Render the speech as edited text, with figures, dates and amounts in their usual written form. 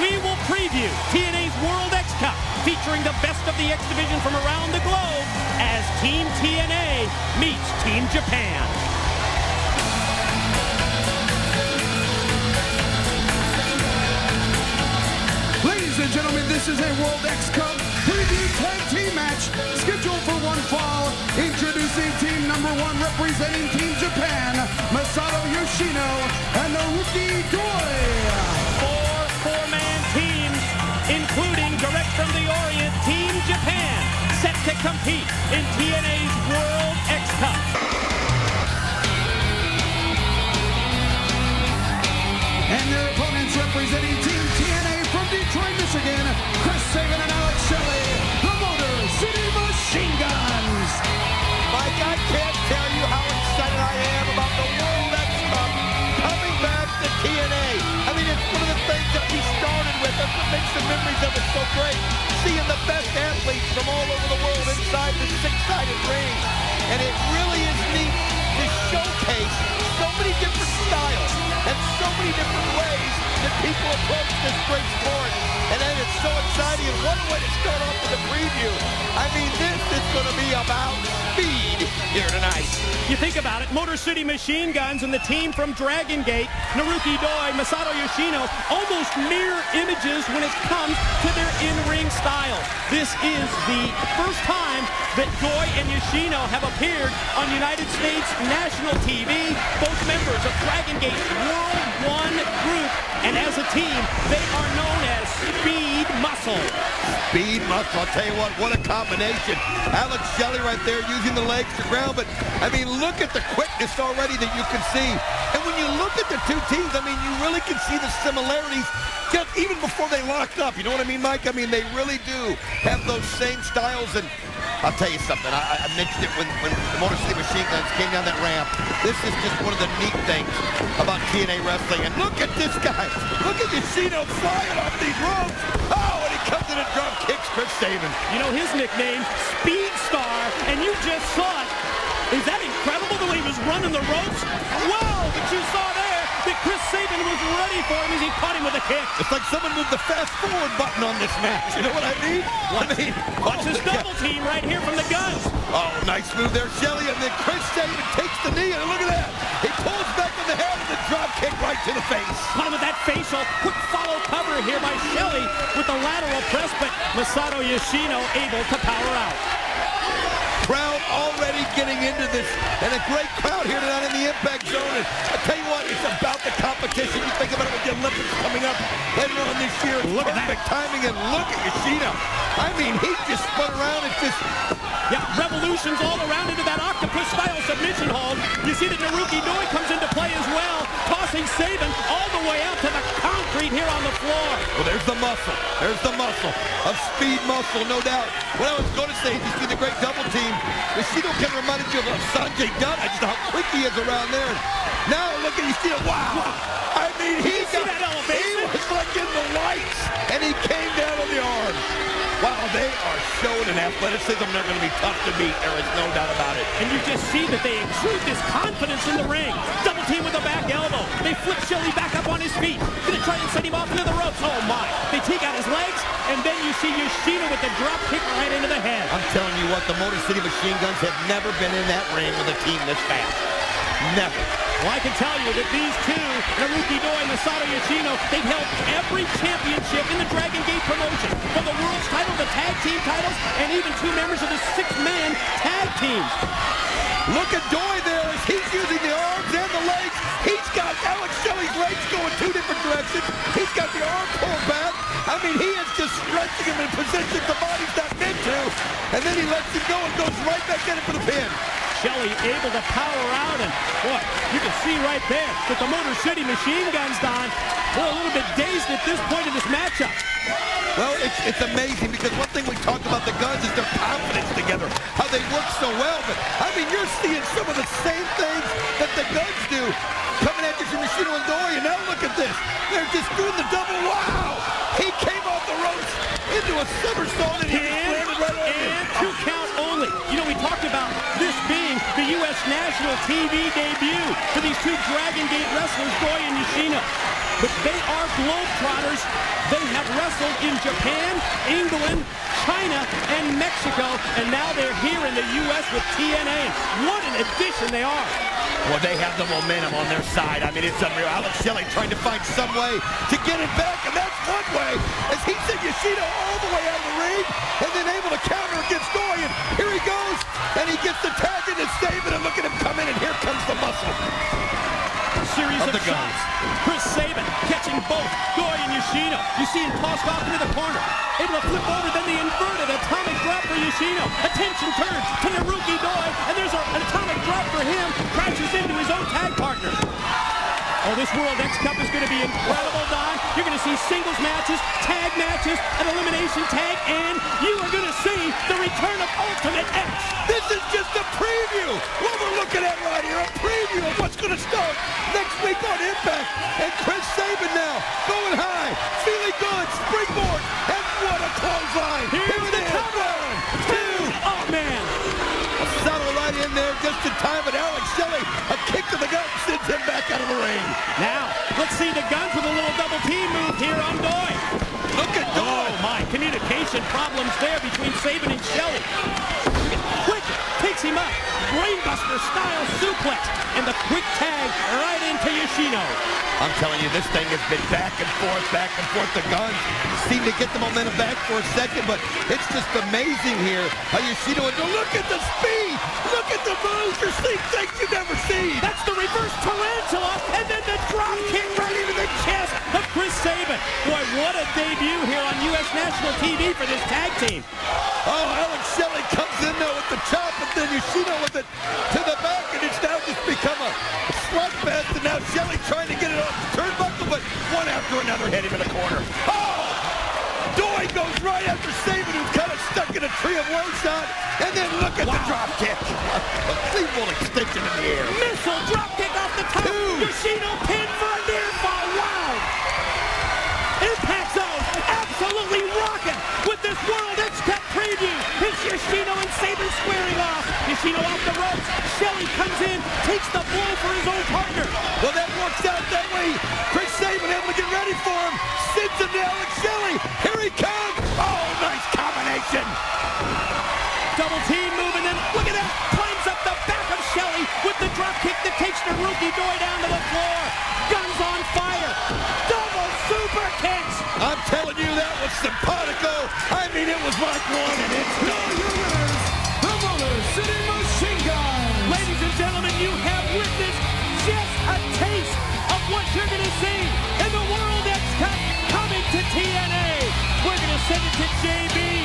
we will preview TNA's World X Cup, featuring the best of the X Division from around the globe as Team TNA meets Team Japan. Ladies and gentlemen, this is a World X Cup preview tag team match scheduled for one fall. Introducing team number 1 representing Team Japan, Masato, Yoshino, and Naruki Doi. 4 4-man teams, including direct from the Orient, Team Japan, set to compete in TNA's World X Cup. And their opponents representing Team TNA from Detroit, Michigan, Sabin and Shelley, the Motorcity Machine Guns. Mike, I can't tell you how excited I am about the World X Cup coming back to TNA. I mean, it's one of the things that we started with. That's what makes the memories of it so great. Seeing the best athletes from all over the world inside the 6-sided ring. And it really is neat to showcase so many different styles and so many different ways that people approach this great sport. And then it's so exciting, and what a way to start off with a preview. I mean, this is going to be about speed here tonight. You think about it, Motor City Machine Guns and the team from Dragon Gate, Naruki Doi, Masato Yoshino, almost mirror images when it comes to their in-ring style. This is the first time that Doi and Yoshino have appeared on United States national TV, both members of Dragon Gate's World 1 group, and as a team, they are known as Speed Muscle. Speed Muscle, I'll tell you what a combination. Alex Shelley right there using the legs to ground, but I mean, look at the quickness already that you can see. And when you look at the two teams, I mean, you really can see the similarities just even before they locked up. You know what I mean, Mike? I mean, they really do have those same styles. And I'll tell you something, I mentioned it when the Motor City Machine Guns came down that ramp. This is just one of the neat things about TNA wrestling. And look at this guy. Look at Yoshino flying off these ropes. Oh, and he comes in and drop kicks Chris Sabin. You know his nickname, Speed Star, and you just saw it. Is that incredible the way he was running the ropes? Whoa, but you saw there that Chris Sabin was ready for him as he caught him with a kick. It's like someone moved the fast forward button on this match. You know what I mean? Watch this double team right here from the Guns. Oh, nice move there, Shelley, and then Chris Sabin takes the knee, and look at that. He pulls back on the head and the drop kick right to the face. Caught him with that facial. Quick follow cover here by Shelley with the lateral press, but Masato Yoshino able to power out. Crowd already getting into this, and a great crowd here tonight in the Impact Zone. And I tell you what, it's about the competition. You think about it with the Olympics coming up later on this year. Look perfect timing, and look at Yoshino. I mean, he just spun around and just... Yeah, revolutions all around into that octopus-style submission hold. You see that Naruki Doi comes into play as well, tossing Sabin all the way out to the concrete here on the floor. Well, there's the muscle. There's the muscle of Speed Muscle, no doubt. What I was going to say is you see the great double team. Yoshino can remind you of Sanjay Dutt. I just know how quick he is around there. Now look at Yoshino. Wow. I mean, he was like in the lights, and he came down on the arm. Wow, they are showing an athleticism they're going to be tough to beat. There is no doubt about it. And you just see that they exude this confidence in the ring. Double team with a back elbow. They flip Shelley back up on his feet. Gonna try and send him off into the ropes. Oh my. They take out his legs, and then you see Yoshino with the drop kick right into the head. I'm telling you what, the Motor City Machine Guns have never been in that ring with a team this fast. Never. Well, I can tell you that these two, Naruki Doi and Masato Yoshino, they've held every championship in the Dragon Gate promotion. For the world's title, the tag team titles, and even 2 members of the 6-man tag teams. Look at Doi there as he's using the arms and the legs. He's got Alex Shelley's legs going 2 different directions. He's got the arm pulled back. I mean, he is just stretching him in positions the body's not meant to. And then he lets him go and goes right back in it for the pin. Shelley able to power out, and boy, you can see right there that the Motor City Machine Guns, Don, we're a little bit dazed at this point in this matchup. Well, it's amazing because one thing we talked about the Guns is their confidence together, how they work so well. But, I mean, you're seeing some of the same things that the Guns do coming at you from Yoshino and Doi, and now look at this. They're just doing the double. Wow! He came off the ropes into a somersault, and he landed right on it. And 2 count only. You know, we talked about this being the U.S. national TV debut for these 2 Dragon Gate wrestlers, Doi and Yoshino. But they are globetrotters. They have wrestled in Japan, England, China, and Mexico, and now they're here in the U.S. with TNA. What an addition they are. Well, they have the momentum on their side. I mean, it's unreal. Alex Shelley trying to find some way to get it back, and that's one way, as he sent Yoshino all the way out of the ring, and then able to counter against Doi, and here he goes, and he gets the tag into Sabin, and look at him come in, and here comes the muscle. Series of shots. Chris Sabin catching both Doi and Yoshino. You see him tossed off into the corner. Able to flip over, then the inverted atomic drop for Yoshino. Attention turns to Naruki Doi, and there's an atomic drop for him. Crashes into his own tag partner. Oh, this World X Cup is going to be incredible, Don. You're going to see singles matches, tag matches, an elimination tag, and you are going to see the return of Ultimate X. This is just a preview. What we're looking at right here, a preview of what's going to start next week on Impact. And Chris Sabin now going high, feeling good, springboard, and what a clothesline. Here's the cover. 2. Oh, man. Masato right in there just in time, but Alex Shelley, a kick to the gut, sends him back out of the ring. Now, let's see the Guns with a little double team move here on Doi. Look at Doi. Oh, my. Communication problems there between Sabin and Shelley. Quick, takes him up. Brainbuster style suplex. And the quick tag right into Yoshino. I'm telling you, this thing has been back and forth, back and forth. The Guns seem to get the momentum back for a second, but it's just amazing here how Yoshino, look at the speed, look at the moves, you're seeing things you've never seen. That's the reverse tarantula, and then the drop kick right into the chest of Chris Sabin. Boy, what a debut here on U.S. national TV for this tag team. Oh, Alex Shelley comes in there with the chop, and then Yoshino with it to the back, and it's now just become a slugfest, and now Shelley trying to get it off the turnbuckle, but one after another hit him in the corner. Oh! Doi goes right after Sabin, who's kind of stuck in a tree of woe shot, and then look at the drop kick. A clean extension in the air. Missile drop kick off the top. 2. Yoshino pinned for a near fall. Wow! Impact Zone absolutely rocking with this World X Cup preview. It's Yoshino and Sabin squaring off. Yoshino off the ropes. Shelley comes in, takes the blow for his own partner. Well, that works out that way. Chris Sabin able to get ready for him. Sends him to Alex Shelley. Here he comes. Oh, nice combination. Double team move, and then look at that. Climbs up the back of Shelley with the drop kick that takes Naruki Doi down to the floor. Guns on fire. Double super kicks. I'm telling you, that was simpatico. I mean, it was like one, and it's done. The Motorcity Machine Guns. Ladies and gentlemen, you have witnessed just a taste of what you're going to see in the World X Cup coming to TNA. We're going to send it to JB.